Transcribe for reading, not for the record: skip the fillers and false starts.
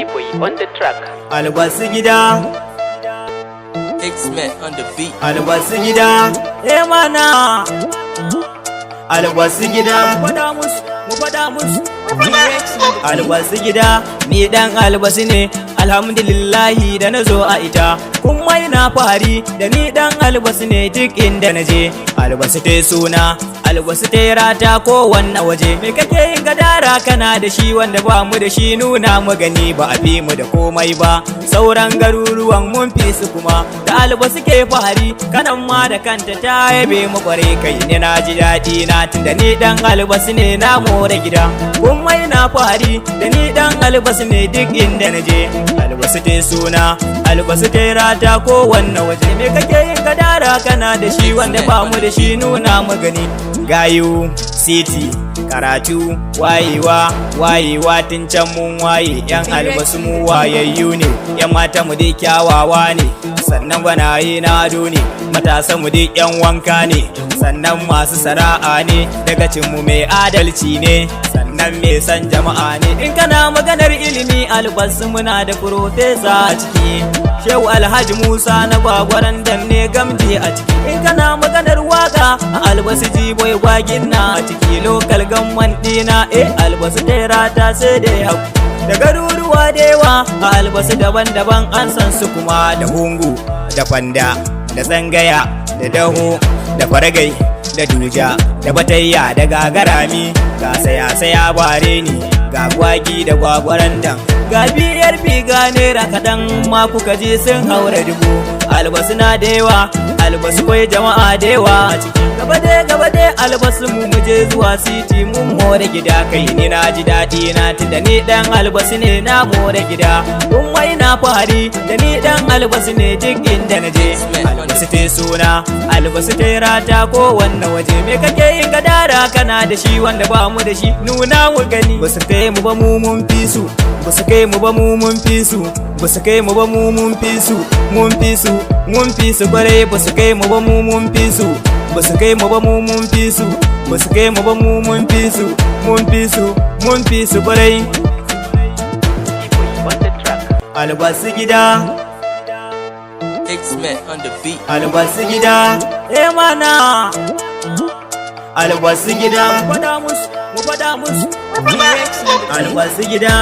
E-boy on the track. Albasu gida, X-Men on the beat. albasu gida, mana. Albasu gida, mu faɗa musu. Albasu gida, ni dan albasu ne, alhamdulillahi da na zo a ita. Kuma ina fari da ni dan albasu ne duk inda na je. Albasu te suna, albasu te rata ko wanne waje. Me kake yin gadara kana da shi wanda ba mu da shi nuna mu gani ba a fi mu da komai ba. Sauran garuruwan mun fi su kuma da albasu ke fari kanan ma da kanta ta yabe mu kware kai ne na ji daɗi na tunda ni dan albasu ne na more gida. Kuma ina fari da ni dan albasu ne duk inda na je. Albasu te suna, albasu te rata ko wanne waje. Me kake yin gadara kana da shi wanda ba mu da shi nuna mu gani. Gayu city karatu wayewa tun can mun waye yan albasu mu wayayyu ne yan mata mu dai kyawawa ne sannan gwanaye na ado ne matasa mu dai yan wanka ne sannan masu sana'a ne daga cin mu mai adalci ne sannan mai san jama'a ne in kana maganar ilimi albasu muna da profesa a ciki Shehu Alhaji Musa na gwagwaran ne gamji a ciki in kana maganar waka a albasu jiboy gwagin na a ciki lokal gamman dina albasu tera ta sai da yau da garuruwa da yawa a albasu daban-daban an san su kuma da hungu da fanda da tsangaya da daho da faragai da duja da batayya da gagarami ga saya bare ni ga gwagi da gwagwaran ga biyar figa naira kaɗan ma kuka je sun haura dubu albasu na da yawa albasu kwai jama'a da yawa a ciki gaba dai albasu mu muje zuwa city mun more gida kai ni na ji daɗi na tunda ni dan albasu ne na more gida kun wai na fari da ni dan albasu ne duk inda na je albasu te suna albasu te rata ko wanne waje me kake yin gadara kana da shi wanda ba mu da shi nuna mu gani basu kai mu ba mu mun fi su basu kai mu ba mu mun fi su basu kai mu ba mu mun fi su mun fi su kwarai basu kai mu ba mu mun fi su basu kai mu ba mu mun fi su basu kai mu ba mu mun fi su mun fi su kwarai E-boy on the track. albasu gida X-Men on the beat. albasu gida mana albasu gida mu faɗa musu albasu gida